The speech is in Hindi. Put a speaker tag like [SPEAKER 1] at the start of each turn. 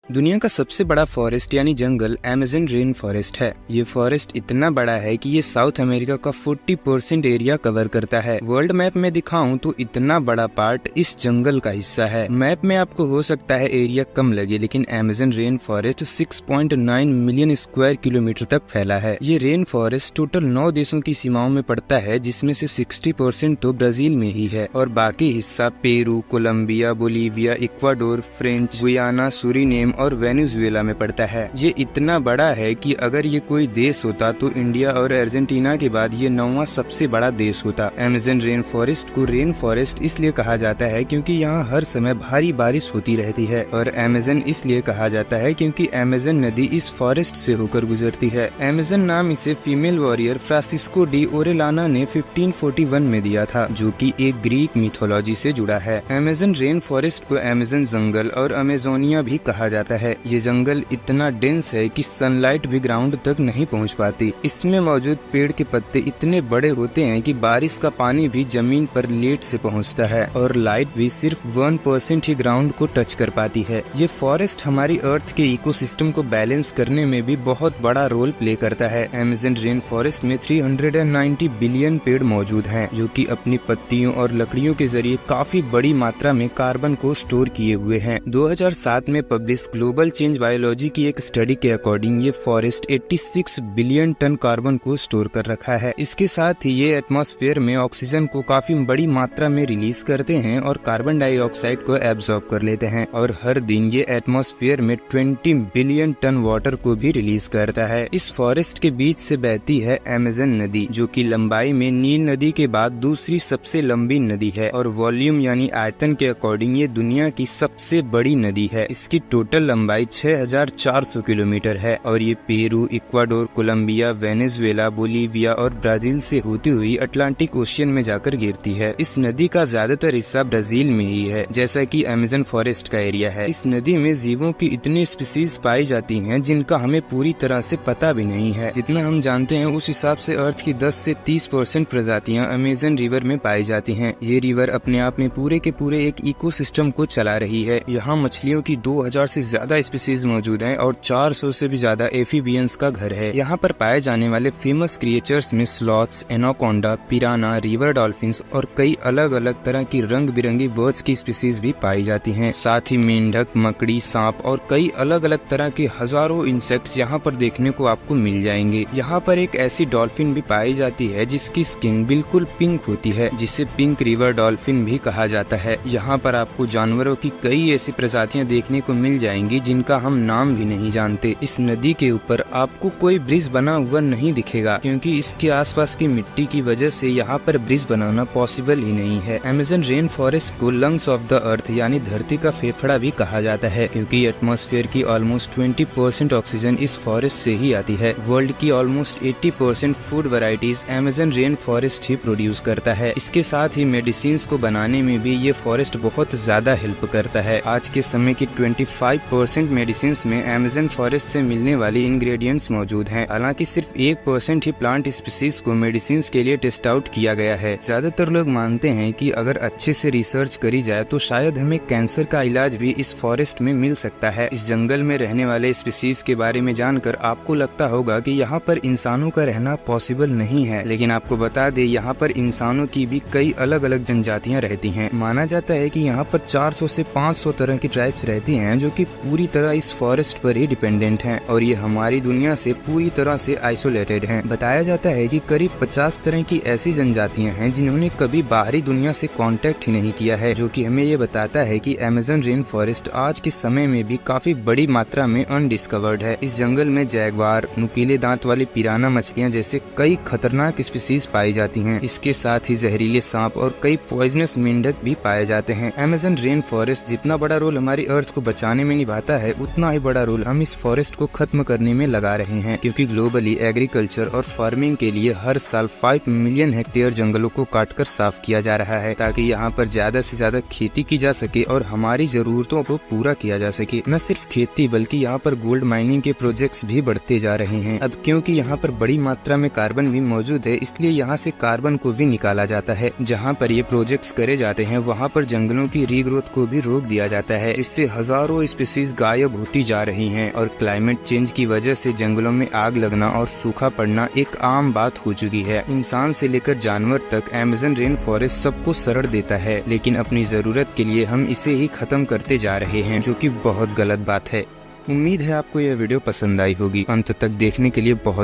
[SPEAKER 1] दुनिया का सबसे बड़ा फॉरेस्ट यानी जंगल अमेज़न रेन फॉरेस्ट है। ये फॉरेस्ट इतना बड़ा है कि ये साउथ अमेरिका का 40% एरिया कवर करता है। वर्ल्ड मैप में दिखाऊं तो इतना बड़ा पार्ट इस जंगल का हिस्सा है। मैप में आपको हो सकता है एरिया कम लगे, लेकिन Amazon rain forest 6.9 million square kilometre तक फैला है। ये रेन फॉरेस्ट टोटल 9 देशों की सीमाओं में पड़ता है, जिसमें से 60% तो ब्राजील में ही है और बाकी हिस्सा Peru, Colombia, Bolivia, Ecuador, French Guiana, Suriname और वेनेजुएला में पड़ता है। ये इतना बड़ा है कि अगर ये कोई देश होता तो इंडिया और अर्जेंटीना के बाद ये 9वां सबसे बड़ा देश होता। अमेज़न रेन फॉरेस्ट को रेन फॉरेस्ट इसलिए कहा जाता है क्योंकि यहाँ हर समय भारी बारिश होती रहती है, और अमेज़न इसलिए कहा जाता है क्योंकि अमेज़न नदी इस फॉरेस्ट से होकर गुजरती है। अमेज़न नाम इसे female warrior Francisco de Orellana ने 1541 में दिया था, जो कि एक ग्रीक मिथोलॉजी से जुड़ा है। अमेज़न रेन फॉरेस्ट को अमेज़न जंगल और अमेजोनिया भी कहा जाता है। ये जंगल इतना डेंस है कि सनलाइट भी ग्राउंड तक नहीं पहुंच पाती। इसमें मौजूद पेड़ के पत्ते इतने बड़े होते हैं कि बारिश का पानी भी जमीन पर लेट से पहुंचता है, और लाइट भी सिर्फ 1% ही ग्राउंड को टच कर पाती है। ये फॉरेस्ट हमारी अर्थ के इकोसिस्टम को बैलेंस करने में भी बहुत बड़ा रोल प्ले करता है। अमेज़न रेन फॉरेस्ट में 390 बिलियन पेड़ मौजूद हैं, जो कि अपनी पत्तियों और लकड़ियों के जरिए काफी बड़ी मात्रा में कार्बन को स्टोर किए हुए हैं। 2007 में पब्लिश ग्लोबल चेंज बायोलॉजी की एक स्टडी के अकॉर्डिंग ये फॉरेस्ट 86 बिलियन टन कार्बन को स्टोर कर रखा है। इसके साथ ही ये एटमॉस्फेयर में ऑक्सीजन को काफी बड़ी मात्रा में रिलीज करते हैं और कार्बन डाइऑक्साइड को एब्जॉर्ब कर लेते हैं, और हर दिन ये एटमॉस्फेयर में 20 बिलियन टन वाटर को भी रिलीज करता है। इस फॉरेस्ट के बीच से बहती है अमेज़न नदी, जो कि लंबाई में नील नदी के बाद दूसरी सबसे लंबी नदी है, और वॉल्यूम यानी आयतन के अकॉर्डिंग ये दुनिया की सबसे बड़ी नदी है। इसकी टोटल लंबाई 6400 किलोमीटर है, और ये Peru, Ecuador, Colombia, Venezuela, Bolivia और ब्राजील से होती हुई अटलांटिक ओशियन में जाकर गिरती है। इस नदी का ज्यादातर हिस्सा ब्राजील में ही है, जैसा कि अमेज़न फॉरेस्ट का एरिया है। इस नदी में जीवों की इतनी स्पीसीज पाई जाती हैं जिनका हमें पूरी तरह से पता भी नहीं है। जितना हम जानते हैं उस हिसाब से अर्थ की 10 से 30% प्रजातियां अमेज़न रिवर में पाई जाती हैं। ये रिवर अपने आप में पूरे के पूरे एक इकोसिस्टम को चला रही है। यहाँ मछलियों की 2000 से ज्यादा स्पीसीज मौजूद हैं और 400 से भी ज्यादा एफीबियंस का घर है। यहाँ पर पाए जाने वाले फेमस क्रिएचर्स में स्लॉथ्स, एनाकोंडा, पिराना, रिवर डॉल्फिन्स और कई अलग अलग तरह की रंग बिरंगी बर्ड्स की स्पीसीज भी पाई जाती हैं। साथ ही मेंढक, मकड़ी, सांप और कई अलग अलग तरह के हजारों इंसेक्ट्स यहाँ पर देखने को आपको मिल जाएंगे। यहाँ पर एक ऐसी डॉल्फिन भी पाई जाती है जिसकी स्किन बिल्कुल पिंक होती है, जिसे पिंक रिवर डॉल्फिन भी कहा जाता है। यहाँ पर आपको जानवरों की कई ऐसी प्रजातियाँ देखने को मिल जाएंगी जिनका हम नाम भी नहीं जानते। इस नदी के ऊपर आपको कोई ब्रिज बना हुआ नहीं दिखेगा, क्योंकि इसके आसपास की मिट्टी की वजह से यहाँ पर ब्रिज बनाना पॉसिबल ही नहीं है। अमेज़न रेन फॉरेस्ट को लंग्स ऑफ द अर्थ यानी धरती का फेफड़ा भी कहा जाता है, क्योंकि एटमॉस्फेयर की ऑलमोस्ट 20% ऑक्सीजन इस फॉरेस्ट से ही आती है। वर्ल्ड की almost 80% food varieties Amazon rain forest ही प्रोड्यूस करता है। इसके साथ ही मेडिसिन को बनाने में भी ये फॉरेस्ट बहुत ज्यादा हेल्प करता है। आज के समय की 25% मेडिसिन में अमेज़न फॉरेस्ट से मिलने वाली इंग्रेडिएंट्स मौजूद हैं। हालांकि सिर्फ 1% ही प्लांट स्पीसीज को मेडिसिन के लिए टेस्ट आउट किया गया है। ज्यादातर लोग मानते हैं कि अगर अच्छे से रिसर्च करी जाए तो शायद हमें कैंसर का इलाज भी इस फॉरेस्ट में मिल सकता है। इस जंगल में रहने वाले स्पीसीज के बारे में जानकर आपको लगता होगा कि यहाँ पर इंसानों का रहना पॉसिबल नहीं है, लेकिन आपको बता दे यहाँ पर इंसानों की भी कई अलग अलग जनजातियाँ रहती हैं। माना जाता है कि यहाँ पर 400 से 500 तरह की ट्राइब्स रहती हैं, जो कि पूरी तरह इस फॉरेस्ट पर ही डिपेंडेंट हैं, और ये हमारी दुनिया से पूरी तरह से आइसोलेटेड हैं। बताया जाता है कि करीब 50 तरह की ऐसी जनजातियां हैं जिन्होंने कभी बाहरी दुनिया से कांटेक्ट ही नहीं किया है, जो कि हमें ये बताता है कि अमेज़न रेन फॉरेस्ट आज के समय में भी काफी बड़ी मात्रा में अनडिस्कवर्ड है। इस जंगल में जैगवार, नुकीले दांत वाली पिराना मछलियां जैसे कई खतरनाक स्पीसीज पाई जाती हैं। इसके साथ ही जहरीले सांप और कई पॉइजनस मेंढक भी पाए जाते हैं। अमेज़न रेन फॉरेस्ट जितना बड़ा रोल हमारी अर्थ को बचाने में निभाता है, उतना ही बड़ा रोल हम इस फॉरेस्ट को खत्म करने में लगा रहे हैं, क्योंकि ग्लोबली एग्रीकल्चर और फार्मिंग के लिए हर साल 5 मिलियन हेक्टेयर जंगलों को काटकर साफ किया जा रहा है, ताकि यहाँ पर ज्यादा से ज्यादा खेती की जा सके और हमारी जरूरतों को पूरा किया जा सके। न सिर्फ खेती बल्कि यहाँ पर गोल्ड माइनिंग के प्रोजेक्ट्स भी बढ़ते जा रहे हैं। अब क्योंकि यहाँ पर बड़ी मात्रा में कार्बन भी मौजूद है, इसलिए यहाँ से कार्बन को भी निकाला जाता है। जहाँ पर ये प्रोजेक्ट्स करे जाते हैं वहाँ पर जंगलों की रीग्रोथ को भी रोक दिया जाता है। इससे हजारों स्पीसीज स्पीशीज गायब होती जा रही हैं और क्लाइमेट चेंज की वजह से जंगलों में आग लगना और सूखा पड़ना एक आम बात हो चुकी है। इंसान से लेकर जानवर तक अमेज़न रेन फॉरेस्ट सबको शरण देता है, लेकिन अपनी जरूरत के लिए हम इसे ही खत्म करते जा रहे हैं, जो कि बहुत गलत बात है। उम्मीद है आपको यह वीडियो पसंद आई होगी। अंत तक देखने के लिए बहुत